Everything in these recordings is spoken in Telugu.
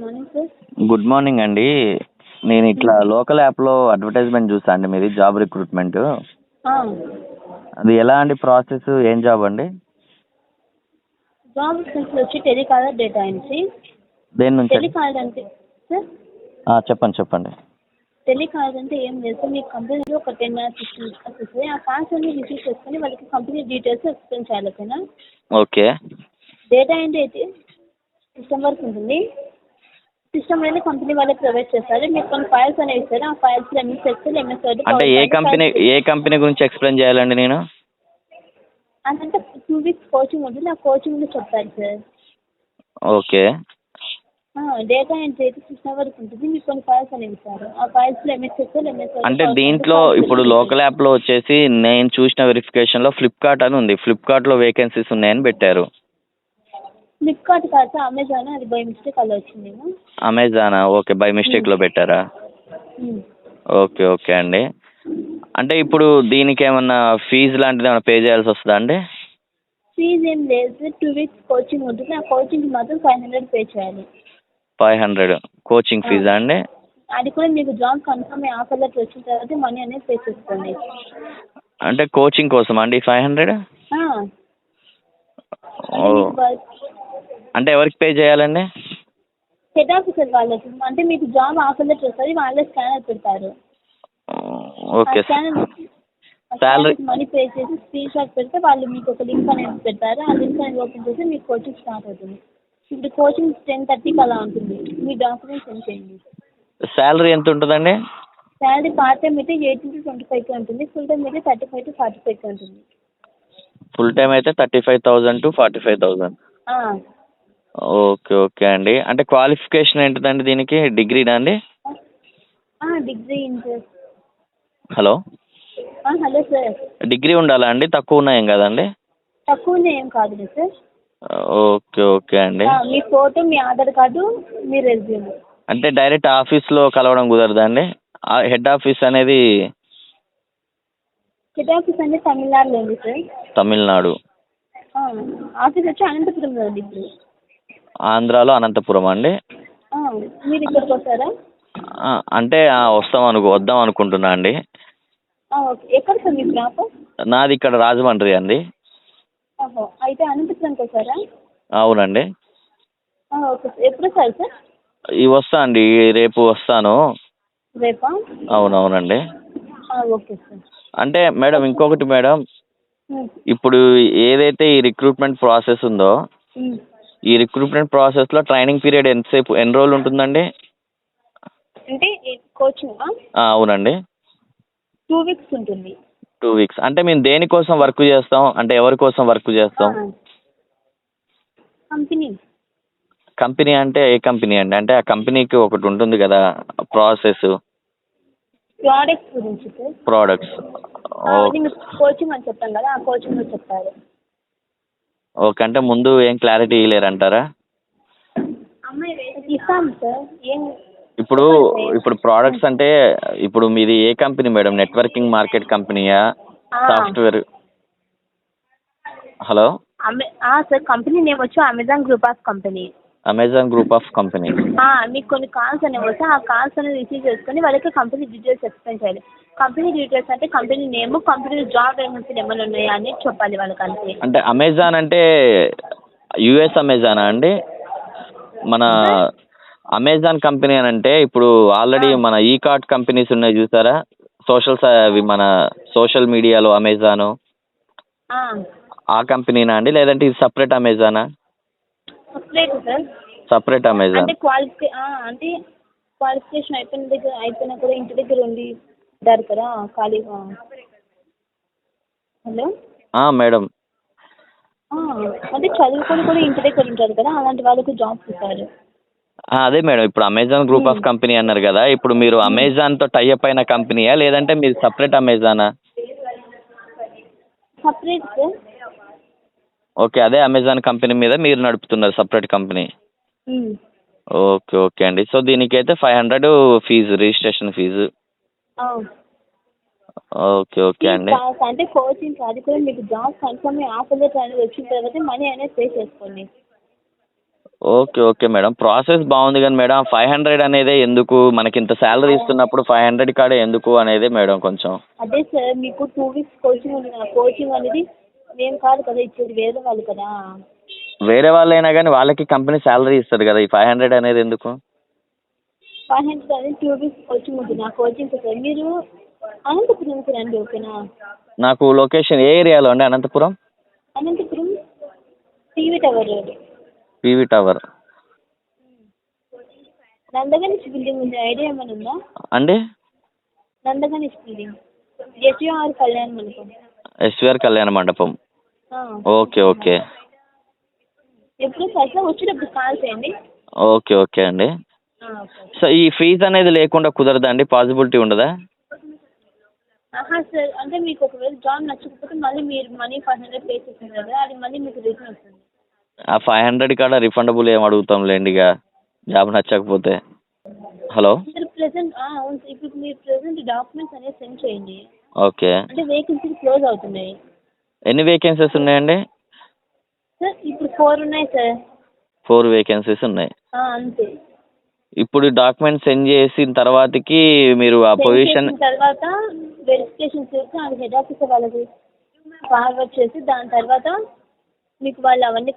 Morning sir. గుడ్ మార్నింగ్ అండి. నేను ఇట్లా లోకల్ యాప్లో అడ్వర్టైజ్మెంట్ చూసా అండి, మీది జాబ్ రిక్రూట్మెంట్. అది ఎలా అండి ప్రాసెస్, ఏం జాబ్ అండి? జాబ్ సెంటర్ వచ్చి టెలికాలర్, డేటా ఎంట్రీ. దేని నుంచి? టెలికాలర్ అంటే సార్, చెప్పండి. టెలికాలర్ అంటే ఏం లేదు సార్, మీకు కంపెనీలో ఒక 10 or 15 కాల్స్ వస్తాయి. ఆ కాల్స్ అన్ని రిసీవ్ చేసుకొని వాళ్ళకి కంపెనీ డీటెయిల్స్ ఎక్స్ప్లెయిన్ చేయాలి. ఓకేనా? ఓకే. డేటా ఎంట్రీ అయితే సిస్టమ్ వర్క్ ఉంటుంది. సిస్టమ్ అనేది కంపెనీ వాళ్ళకి ప్రొవైడ్ చేస్తారు. మీకు కొన్ని ఫైల్స్ అనేవి ఇస్తారు. ఆ ఫైల్స్లో ఎంఎస్ ఎక్సెల్, ఎంఎస్ వర్డ్, అంటే ఏ కంపెనీ గురించి ఎక్స్ప్లెయిన్ చేయాలండి నేను? అదంటే 2 weeks కోచింగ్ ఉంటుంది. ఆ కోచింగ్లో చెప్తారు సార్. ఓకే. డేటా ఎంట్రీ అయితే సిస్టమ్ వర్క్ ఉంటుంది. మీకు కొన్ని ఫైల్స్ అనేవి ఇస్తారు. ఆ ఫైల్స్లో ఎంఎస్ ఎక్సెల్, ఎంఎస్ వర్డ్, అంటే దీంట్లో ఇప్పుడు లోకల్ యాప్లో వచ్చేసి నేను చూసిన వెరిఫికేషన్లో ఫ్లిప్కార్ట్ అని ఉంది. ఫ్లిప్కార్ట్లో వేకెన్సీస్ ఉన్నాయని పెట్టారు. ఫ్లిప్కార్ట్ కాదు సార్, అమెజాన్. అది బై మిస్టేక్ అలా వచ్చిందేమో. అమెజానా? ఓకే, బై మిస్టేక్లో పెట్టారా? ఓకే అండి. అంటే ఇప్పుడు దీనికి ఏమన్నా ఫీజు లాంటిది ఏమైనా పే చేయాల్సి వస్తుందా అండి? ఫీజు ఏం లేదు సార్. 2 weeks కోచింగ్ ఉంటుంది. ఆ కోచింగ్కి మాత్రం 500 పే చేయాలి. 500 కోచింగ్ ఫీజా అండి? అది కూడా మీకు జాబ్ కన్ఫర్మ్ అయ్యి ఆఫర్ లెటర్ వచ్చిన తర్వాత మనీ అనేది పే చేసుకోండి. అంటే కోచింగ్ కోసం అండి 500? అంటే ఎవరికి పే చేయాలండి? హెడ్ ఆఫీసర్ వాళ్ళకి. అంటే మీకు జాబ్ ఆఫర్ లెటర్ వస్తుంది, వాళ్ళే స్కానర్ పెడతారు. ఓకే. శాలరీ మనీ పే చేసి స్క్రీన్ షాట్ పెడితే వాళ్ళు మీకు ఒక లింక్ అనేది పెడతారు. ఆ లింక్ అనేది ఓపెన్ చేసి మీకు కోచింగ్ స్టార్ట్ అవుతుంది. ఇప్పుడు కోచింగ్ 10:30కి అలా ఉంటుంది. మీ డాక్యుమెంట్స్ సెండ్ చేయండి. శాలరీ ఎంత ఉంటుందండి? శాలరీ పార్ట్ టైం అయితే 18 to 25 ఉంటుంది. ఫుల్ టైం అయితే 35 to 45 ఉంటుంది. ఫుల్ టైం అయితే 35,000 to 45,000. ఓకే అండి. అంటే క్వాలిఫికేషన్ ఏంటిదండి దీనికి? డిగ్రీనా అండి? Degree inter. Hello sir. Degree ఉండాలా అండి? తక్కువ ఉన్నాయేం కదండి? తక్కువ ఏం కాదు సార్. ఓకే అండి. మీ ఫోటో, మీ ఆధార్ కార్డు, మీ రెజ్యూమ్. అంటే డైరెక్ట్ ఆఫీస్లో కలవడం కుదరదా అండి? హెడ్ ఆఫీస్ అనేది తమిళనాడులో ఉంది సార్. తమిళనాడు. ఆఫీస్ వచ్చి అనంతపురంలో ఉంది ఇప్పుడు. ఆంధ్రాలో అనంతపురం అండి? మీరు ఇక్కడికి వస్తారా? అంటే వద్దాం అనుకుంటున్నా అండి. ఓకే. ఎక్కడ సార్ మీ షాప్? నాది ఇక్కడ రాజమండ్రి అండి. అయితే అనంతపురంకి వస్తారా? అవునండి. Okay sir. ఎప్పుడు వస్తారు సార్? వస్తా అండి, రేపు వస్తాను. రేపా? అవునండి. Okay sir. అంటే మేడం, ఇంకొకటి మేడం, ఇప్పుడు ఏదైతే ఈ రిక్రూట్మెంట్ ప్రాసెస్ ఉందో, ఈ రిక్రూట్మెంట్ ప్రాసెస్లో ట్రైనింగ్ పీరియడ్ ఎన్ని రోజులు ఉంటుందండి? అంటే కోచింగ్? అవునండి. 2 weeks ఉంటుంది. 2 weeks. అంటే మేము దేనికోసం వర్క్ చేస్తాం? అంటే ఎవరి కోసం వర్క్ చేస్తాం? కంపెనీ అంటే ఏ కంపెనీ అండి? అంటే ఆ కంపెనీకి ఒకటి ఉంటుంది కదా ప్రాసెస్. ప్రోడక్ట్స్ గురించి సార్. ప్రోడక్ట్స్. కోచింగ్ అని చెప్పాను కదా, ఆ కోచింగ్లో చెప్తారు. ఓకే. అంటే ముందు ఏం క్లారిటీ ఇవ్వలేరంటారా? ఇస్తాం సార్. ఇప్పుడు ప్రోడక్ట్స్ అంటే ఇప్పుడు మీది ఏ కంపెనీ మేడం? నెట్వర్కింగ్ మార్కెట్ కంపెనీయా? Software? Hello sir, company name వచ్చి Amazon group of company. Amazon group of company. మీకు కొన్ని కాల్స్ అనేవి వస్తాయి. ఆ కాల్స్ అనేది రిసీవ్ చేసుకొని వాళ్ళకి కంపెనీ డీటెయిల్స్ ఎక్స్ప్లెయిన్ చేయాలి. కంపెనీ డీటెయిల్స్ అంటే కంపెనీ నేమ్, కంపెనీ జాబ్ వేకెన్సీలు ఏమైనా ఉన్నాయా అని చెప్పాలి వాళ్ళకి అంతే. అంటే అమెజాన్ అంటే యుఎస్ అమెజానా అండి? మన అమెజాన్ కంపెనీ అని అంటే ఇప్పుడు ఆల్రెడీ మన ఈ కార్ట్ కంపెనీస్ ఉన్నాయి చూసారా, మన సోషల్ మీడియాలో అమెజాను, ఆ కంపెనీనా అండి? లేదంటే ఇది సపరేట్ అమెజానా? Separate sir. Separate Amazon. అంటే క్వాలిఫికేషన్ అయిపోయినా కూడా ఇంటి దగ్గర ఉండి ఉంటారు కదా ఖాళీగా. Hello madam. అంటే చదువుకొని కూడా ఇంటి దగ్గర ఉంటారు కదా, అలాంటి వాళ్ళకి జాబ్స్ ఇస్తారు. అదే మేడం, ఇప్పుడు అమెజాన్ గ్రూప్ ఆఫ్ కంపెనీ అన్నారు కదా, ఇప్పుడు మీరు అమెజాన్తో టైఅప్ అయిన కంపెనీయా లేదంటే మీరు సపరేట్ అమెజానా? Separate sir. ఓకే, అదే అమెజాన్ కంపెనీ మీద మీరు నడుపుతున్నారు సపరేట్ కంపెనీ. ఓకే అండి. సో దీనికైతే 500 ఫీజు, రిజిస్ట్రేషన్ ఫీజు. ఓకే అండి. అంటే కోచింగ్ అది కూడా మీకు జాబ్ కన్ఫర్మ్ ఆఫర్ లెటర్ అనేది వచ్చిన తర్వాత మనీ అనేది పే చేసుకోండి. ఓకే ఓకే మేడం, ప్రాసెస్ బాగుంది కానీ మేడం 500 అనేదే ఎందుకు, మనకి ఇంత శాలరీ ఇస్తున్నప్పుడు 500 కాడే ఎందుకు అనేది మేడం కొంచెం. అదే సార్ మీకు 2 వీక్స్ కోచింగ్ ఉంది కదా, కోచింగ్ అనేది మేము కాదు కదా ఇచ్చేది, వేరే వాళ్ళు కదా. వేరే వాళ్ళైనా కానీ వాళ్ళకి కంపెనీ శాలరీ ఇస్తుంది కదా, ఈ 500 అనేది ఎందుకు? 500 అనేది 2 వీక్స్ కోచింగ్ ఉంటుంది. ఆ కోచింగ్ సార్ మీరు అనంతపురంకి రండి, ఓకేనా? నాకు లొకేషన్ ఏ ఏరియాలో అండి? Anantapuram Anantapuram TV tower road, PV tower Nandaganesh building ఉంది, ఐడియా ఏమైనా ఉందా? అండి? నందగణేష్ బిల్డింగ్, ఎస్విఆర్ కళ్యాణ్ మండపం. ఎస్విఆర్ కళ్యాణ మండపం. ఆ. ఓకే ఓకే ఎప్పుడు సైట్లో వచ్చేటప్పుడు కాల్ చేయండి. ఓకే ఓకే అండి. ఓకే. సో ఈ ఫీజు అనేది లేకుండా కుదరదా అండి? పాసిబిలిటీ ఉండదా? సార్ అంటే మీకు ఒకవేళ జాబ్ నచ్చకపోతే మళ్ళీ మీరు మనీ 500 పే చేసిన కదా, అది మళ్ళీ మీకు రిటర్న్ వస్తుంది. ఆ 500 కాడ రిఫండబుల్ ఏం అడుగుతాంలేండి, ఇక జాబ్ నచ్చకపోతే. హలో. మీరు ప్రెసెంట్ అవును, ఇప్పుడు మీరు ప్రెసెంట్ డాక్యుమెంట్స్ అనేది సెండ్ చేయండి. ఓకే. అంటే వేకెన్సీలు క్లోజ్ అవుతున్నాయి. ఎన్ని వేకెన్సీస్ ఉన్నాయండి? సార్ ఇప్పుడు 4 ఉన్నాయి సార్. 4 వేకెన్సీస్ ఉన్నాయి. అంతే. ఇప్పుడు డాక్యుమెంట్ సెండ్ చేసిన తర్వాతకి మీరు ఆ సెండ్ పొజిషన్ చేసిన తర్వాత వెరిఫికేషన్ చేసి అది హెడ్ ఆఫీసర్ వాళ్ళకి ఫార్వర్డ్ చేసి దాని తర్వాత మీకు వాళ్ళు అవన్నీ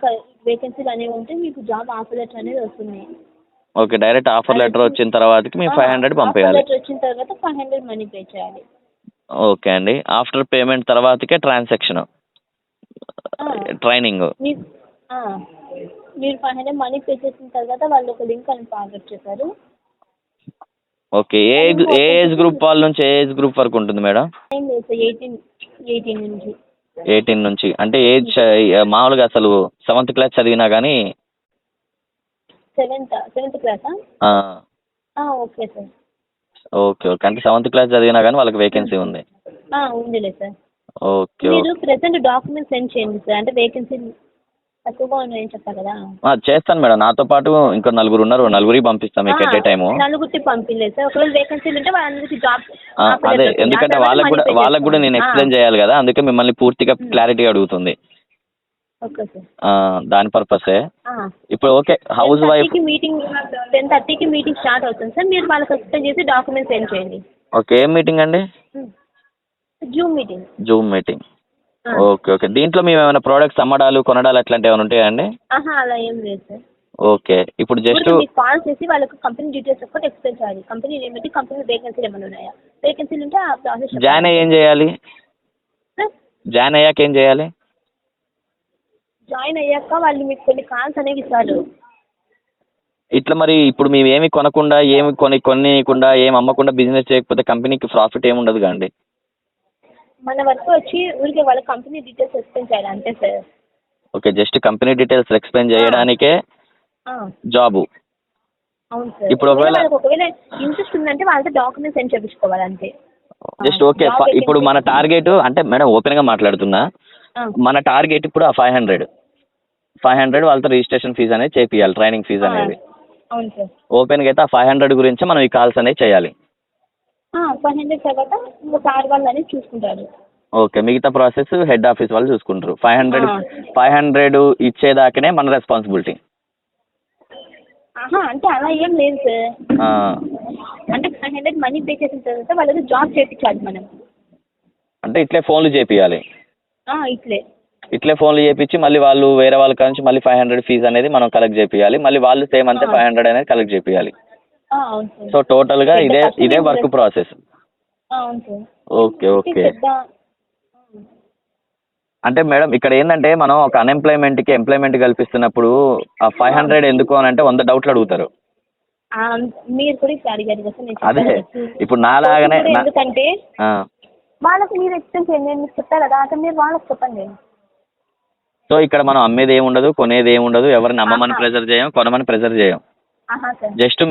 వేకెన్సీలు అనేవి ఉంటే మీకు జాబ్ ఆఫర్ లెటర్ అనేది వస్తుంది. ఓకే, డైరెక్ట్ ఆఫర్ లెటర్ వచ్చిన తర్వాతకి మేము 500 పంపేయాలి. ఆఫర్ లెటర్ వచ్చిన తర్వాత 500 మనీ పే చేయాలి. ఓకే అండి. ఆఫ్టర్ పేమెంట్ తర్వాతకే ట్రాన్సాక్షన్, ట్రైనింగ్. మీరు 500 మనీ పే చేసిన తర్వాత వాళ్ళు ఒక లింక్ అని ఫార్వర్డ్ చేశారు. ఓకే, ఏ ఏజ్ గ్రూప్ వాళ్ళ నుంచి ఏ ఏజ్ గ్రూప్ వరకు ఉంటుంది మేడం? 18 నుంచి. 18 నుంచి అంటే ఏజ్ మామూలుగా అసలు 7th క్లాస్ చదివినా కానీ? సెవెంత్ క్లాసా? Okay sir. ఓకే ఓకే, అంటే 7th క్లాస్ చదివినా కానీ వాళ్ళకి వేకెన్సీ ఉంది. ఉందిలే సార్. ఓకే. మీరు ప్రెసెంట్ డాక్యుమెంట్స్ సెండ్ చేయండి సార్, అంటే వేకెన్సీ తక్కువగా ఉన్నాయని చెప్పారు కదా. చేస్తాను మేడం, నాతో పాటు ఇంకో 4 ఉన్నారు, 4కి పంపిస్తాం మీకు ఎట్ ఏ టైము. 4కి పంపించలేదు సార్, ఒకవేళ వేకెన్సీలు ఉంటే వాళ్ళందరికీ జాబ్. అదే, ఎందుకంటే వాళ్ళకు కూడా నేను ఎక్స్ప్లెయిన్ చేయాలి కదా, అందుకే మిమ్మల్ని పూర్తిగా క్లారిటీ అడుగుతుంది. Okay sir. దాని పర్పసే. ఇప్పుడు ఓకే, హౌస్ వైఫ్. 10:30కి మీటింగ్ స్టార్ట్ అవుతుంది సార్, మీరు వాళ్ళకి ఎక్స్ప్లెయిన్ చేసి డాక్యుమెంట్స్ సెండ్ చేయండి. ఓకే, ఏం మీటింగ్ అండి? Zoom meeting. ఓకే ఓకే, దీంట్లో మేము ఏమైనా ప్రోడక్ట్స్ అమ్మడాలు కొనడాలు అట్లాంటివి ఏమైనా ఉంటాయండి? అలా ఏం లేదు సార్. ఓకే, ఇప్పుడు జస్ట్ కాల్ చేసి వాళ్ళకి కంపెనీ డీటెయిల్స్ ఒకటి ఎక్స్ప్లెయిన్ చేయాలి. కంపెనీ ఏమిటి, కంపెనీ వేకెన్సీలు ఏమైనా ఉన్నాయా, వేకెన్సీలు ఉంటే ఆ ప్రాసెస్. జాయిన్ అయ్యి ఏం చేయాలి? జాయిన్ అయ్యాక ఏం చేయాలి? జాయిన్ అయ్యాక వాళ్ళు మీకు కొన్ని కాల్స్ అనేవి ఇస్తారు. ఇట్లా మరి ఇప్పుడు మేము ఏమి కొనకుండా, ఏమి కొనియకుండా, ఏమి అమ్మకుండా బిజినెస్ చేయకపోతే కంపెనీకి ప్రాఫిట్ ఏమి ఉండదు కదండి? మన వర్క్ వచ్చి ఊరికే వాళ్ళ కంపెనీ డీటెయిల్స్ ఎక్స్ప్లెయిన్ చేయాలి అంతే sir. Okay, just company details explain చేయడానికే జాబు. అవును సార్. ఇప్పుడు ఒకవేళ ఇంట్రెస్ట్ ఉందంటే వాళ్ళతో డాక్యుమెంట్స్ సెండ్ చేయించుకోవాలి అంతే. జస్ట్ ఓకే, ఇప్పుడు మన టార్గెట్ అంటే మేడం ఓపెన్గా మాట్లాడుతున్నా, మన టార్గెట్ ఇప్పుడు ఆ 500 వాళ్ళతో రిజిస్ట్రేషన్ ఫీజు అనేది చేపియాలి, ట్రైనింగ్ ఫీజు అనేది. అవును సార్. ఓపెన్గా అయితే ఆ 500 గురించి మనం ఈ కాల్స్ అనేవి చేయాలి. 500 తర్వాత ఇంకా సార్ వాళ్ళు అనేది చూసుకుంటారు. ఓకే, మిగతా ప్రాసెస్ హెడ్ ఆఫీస్ వాళ్ళు చూసుకుంటారు. 500 ఇచ్చేదాకానే మన రెస్పాన్సిబిలిటీ. అంటే అలా ఏం లేదు సార్. అంటే 500 మనీ పే చేసిన తర్వాత వాళ్ళకి జాబ్ చేయించాలి మనం. అంటే ఇట్లే ఫోన్లు చేపియాలి? ఇట్లే ఫోన్లు చేపించి మళ్ళీ వాళ్ళు వేరే వాళ్ళ నుంచి మళ్ళీ 500 ఫీజు అనేది మనం కలెక్ట్ చేపియాలి, మళ్ళీ వాళ్ళు సేమ్ అంతే 500 అనేది కలెక్ట్ చేపియాలి. సో టోటల్గా ఇదే వర్క్ ప్రాసెస్. Okay okay. అంటే మేడం ఇక్కడ ఏంటంటే మనం ఒక అన్ఎంప్లాయ్మెంట్కి ఎంప్లాయ్మెంట్ కల్పిస్తున్నప్పుడు ఆ 500 ఎందుకు అని అంటే 100 డౌట్లు అడుగుతారు. మీరు కూడా ఇప్పుడు అడిగారు కదా, అదే ఇప్పుడు నాలాగానే. ఎందుకంటే వాళ్ళకి మీరు ఎక్స్ప్లెయిన్ చేయండి, నేను మీకు చెప్తా కదా, అక్కడ మీరు వాళ్ళకి చెప్పండి. సో ఇక్కడ మనం అమ్మేది ఏమి ఉండదు, కొనేది ఏమి ఉండదు, ఎవరిని అమ్మమని ప్రెజర్ చేయం, కొనమని ప్రెజర్ చేయం. జస్ట్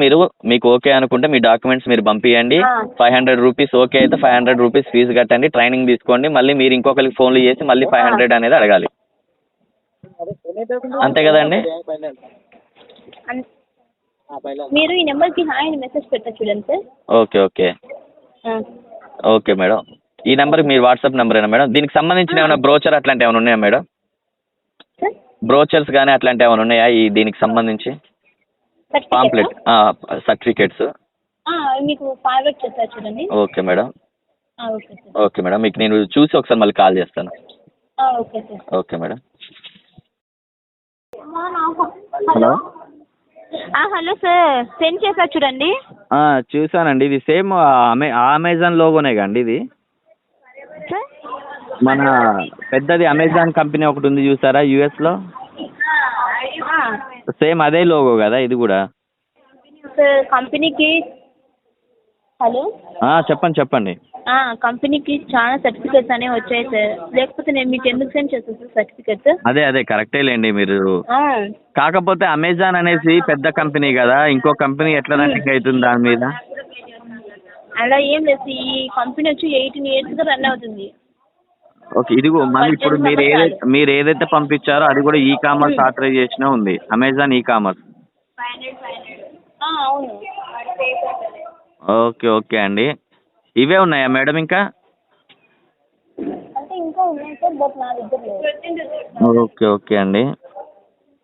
మీకు ఓకే అనుకుంటే మీ డాక్యుమెంట్స్ మీరు పంపించండి, 500 రూపీస్ ఓకే అయితే 500 రూపీస్ ఫీజు కట్టండి, ట్రైనింగ్ తీసుకోండి, మళ్ళీ మీరు ఇంకొకరికి ఫోన్లు చేసి మళ్ళీ 500 అనేది అడగాలి. అంతే కదండి? మీరు ఈ నెంబర్కి హాయ్ అని మెసేజ్ పెట్టచ్చు చూడండి sir. Okay okay okay madam, ఈ నెంబర్కి మీరు వాట్సాప్ నెంబరేనా మేడం? దీనికి సంబంధించిన ఏమైనా బ్రోచర్ అట్లాంటివి ఏమైనా ఉన్నాయా మేడం? బ్రోచర్స్ కానీ అట్లాంటివి ఏమైనా ఉన్నాయా ఈ దీనికి సంబంధించి? పాంప్లెట్ సర్టిఫికేట్స్ మీకు ఫార్వర్డ్ చేస్తారు చూడండి. Okay madam. Okay sir. Okay madam, మీకు నేను చూసి ఒకసారి మళ్ళీ కాల్ చేస్తాను. Okay sir. Okay madam. Hello hello sir, send చేశారు చూడండి. చూసానండి, ఇది సేమ్ అమెజాన్ లోగోనే కండి ఇది. సార్ మన పెద్దది అమెజాన్ కంపెనీ ఒకటి ఉంది చూసారా యూఎస్లో, సేమ్ అదే లోగో కదా ఇది కూడా? సార్ కంపెనీకి హలో చెప్పండి చెప్పండి. కంపెనీకి చాలా సర్టిఫికేట్స్ అనేవి వచ్చాయి సార్, లేకపోతే నేను మీకు ఎందుకు సెండ్ చేస్తాను సార్ సర్టిఫికేట్స్? అదే కరెక్టే లేండి మీరు. కాకపోతే అమెజాన్ అనేసి పెద్ద కంపెనీ కదా, ఇంకో కంపెనీ ఎట్లా రన్నింగ్ అవుతుంది దాని మీద? అలా ఏం లేదు, ఈ కంపెనీ వచ్చి 18 yearsగా రన్ అవుతుంది. ఓకే, ఇదిగో మళ్ళీ ఇప్పుడు మీరు ఏదైతే పంపించారో అది కూడా ఈ కామర్స్ ఆథరైజేషన్ ఉంది, అమెజాన్ ఈ కామర్స్. అవును. ఓకే అండి. ఇవే ఉన్నాయా మేడం ఇంకా? అంటే ఇంకా ఉన్నాయి సార్, బట్ నా దగ్గర లేదు. ఓకే అండి.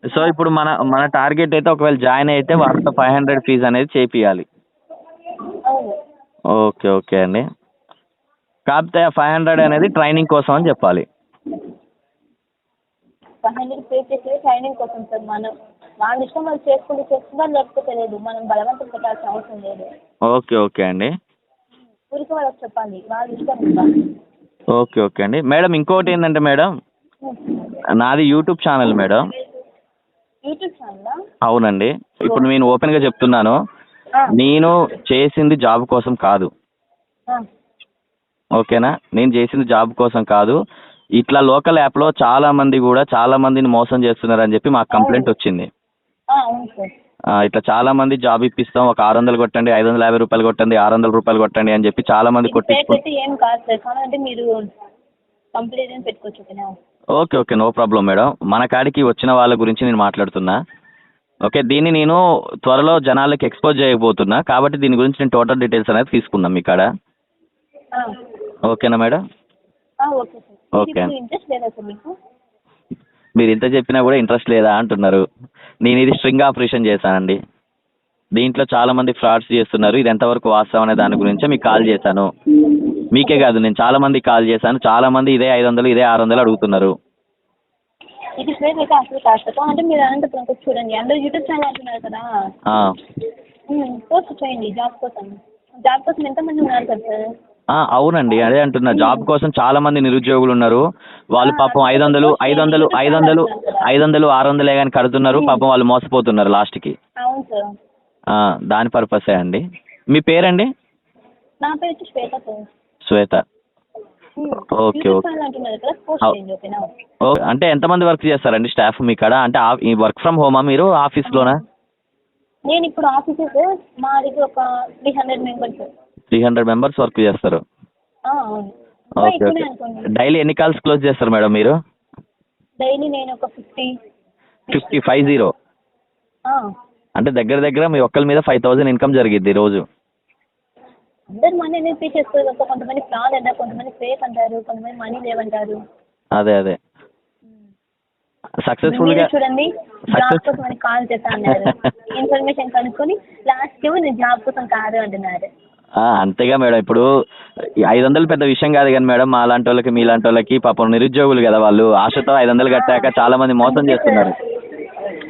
సో ఇప్పుడు మన టార్గెట్ అయితే ఒకవేళ జాయిన్ అయితే వాళ్ళతో 500 ఫీజు అనేది చేపియాలి. అవును. ఓకే అండి. కాకపోతే 500 అనేది ట్రైనింగ్ కోసం అని చెప్పాలి. 500 పే చేసేది ట్రైనింగ్ కోసం సార్. మనం వాళ్ళ ఇష్టం వాళ్ళు చేసుకుంటారు, లేకపోతే లేదు, మనం బలవంతం పెట్టాల్సిన అవసరం లేదు. ఓకే అండి. ఊరికి వాళ్ళకి చెప్పాలి, వాళ్ళ ఇష్టం ఉండాలి. ఓకే అండి. మేడం ఇంకోటి ఏంటంటే మేడం, నాది యూట్యూబ్ ఛానల్ మేడం. యూట్యూబ్ ఛానలా? అవునండి. ఇప్పుడు నేను ఓపెన్గా చెప్తున్నాను, నేను చేసింది జాబ్ కోసం కాదు, ఓకేనా? నేను చేసింది జాబ్ కోసం కాదు. ఇట్లా లోకల్ యాప్లో చాలా మందిని మోసం చేస్తున్నారని చెప్పి మాకు కంప్లైంట్ వచ్చింది. అవును సార్. ఇట్లా చాలా మంది జాబ్ ఇప్పిస్తాం, ఒక 600 కొట్టండి, 550 రూపాయలు కొట్టండి, 600 రూపాయలు కొట్టండి అని చెప్పి చాలా మంది కొట్టించుకుంటారు. ఏం కాదు సార్, కావాలంటే మీరు కంప్లైంట్ పెట్టుకోవచ్చు. ఓకేనా? Okay no problem madam. మన కాడికి వచ్చిన వాళ్ళ గురించి నేను మాట్లాడుతున్నా. ఓకే, దీన్ని నేను త్వరలో జనాలకి ఎక్స్పోజ్ చేయబోతున్నా, కాబట్టి దీని గురించి నేను టోటల్ డీటెయిల్స్ అనేది తీసుకున్నాం మీ కాడ. ఓకేనా madam? Okay sir. Okay. Interest లేదా సార్ మీకు? మీరు ఇంత చెప్పినా కూడా ఇంట్రెస్ట్ లేదా అంటున్నారు. నేను ఇది స్ట్రింగ్ ఆపరేషన్ చేశానండి. దీంట్లో చాలా మంది ఫ్రాడ్స్ చేస్తున్నారు. ఇది ఎంతవరకు వాస్తవం అనే దాని గురించే మీకు కాల్ చేశాను. మీకే కాదు, నేను చాలా మందికి కాల్ చేశాను. చాలా మంది ఇదే 500 ఇదే 600 అడుగుతున్నారు. ఇది ఫేక్ అయితే అసలు కాస్త అంటే మీరు అనంతపురం చూడండి, అందరూ యూట్యూబ్ ఛానల్ అంటున్నారు కదా, పోస్ట్ చేయండి జాబ్ కోసం ఎంతమంది ఉన్నారు కదా సార్? అవునండి, అదే అంటున్నా. జాబ్ కోసం చాలా మంది నిరుద్యోగులు ఉన్నారు. వాళ్ళు పాపం 500 600 కానీ కడుతున్నారు. పాపం వాళ్ళు మోసపోతున్నారు లాస్ట్కి. అవును సార్. దాని పర్పసే అండి. మీ పేరండి? నా పేరు శ్వేత సార్. శ్వేత. ఓకే. అంటే ఎంతమంది వర్క్ చేస్తారండి స్టాఫ్ మీ కాడ? అంటే ఈ వర్క్ ఫ్రమ్ హోమా మీరు, ఆఫీస్లోనా? నేను ఇప్పుడు ఆఫీసే సార్. మా దగ్గర ఒక 300 మెంబర్స్. 300 మెంబర్స్ వర్క్ చేస్తారు. ఓకే. డైలీ ఎన్ని కాల్స్ క్లోజ్ చేస్తారు మేడం మీరు? డైలీ నేను ఒక 50. అంటే దగ్గర మీ ఒక్కరి మీద 5000 ఇన్కమ్ జరిగిద్ది రోజు. అందరు మనీ అనేది పే చేస్తారు కదా, కొంతమంది ఫ్రాడ్ అంటారు, కొంతమంది ఫేక్ అంటారు, కొంతమంది మనీ లేవంటారు. అదే సక్సెస్ఫుల్గా చూడండి, జాబ్ కోసం అని కాల్ చేస్తా అన్నారు. ఇన్ఫర్మేషన్ కనుక్కొని లాస్ట్ ఏమో నేను జాబ్ కోసం కాదు అంటున్నారు. అంతేగా మేడం. ఇప్పుడు 500 పెద్ద విషయం కాదు కానీ మేడం, మా లాంటి వాళ్ళకి మీలాంటి వాళ్ళకి పాపం నిరుద్యోగులు కదా, వాళ్ళు ఆశతో 500 కట్టాక చాలా మంది మోసం చేస్తున్నారు.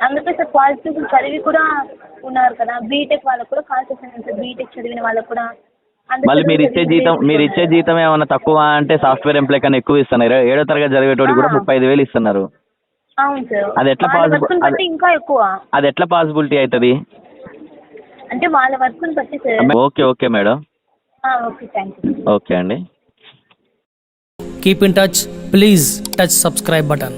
అందుకే సార్ క్వాలిఫికేషన్ చదివి కూడా ఉన్నారు కదా, బీటెక్ వాళ్ళకు కూడా కాల్ చేస్తాను సార్, బీటెక్ చదివిన వాళ్ళకు కూడా. మళ్ళీ మీరు ఇచ్చే జీతం ఏమన్నా తక్కువ అంటే సాఫ్ట్వేర్ ఎంప్లాయ్ కన్నా ఎక్కువ ఇస్తున్నారు. 7వ తరగతి చదివేటోడికి కూడా 35,000 ఇస్తున్నారు. అవును సార్. అది ఎట్లా పాసిబుల్? ఇంకా ఎక్కువ. అది ఎట్లా పాసిబిలిటీ అవుతుంది? అంటే వాళ్ళ వర్క్ బట్టి sir. Okay madam. Okay, thank you. Okay అండి. Keep in touch. Please touch subscribe button.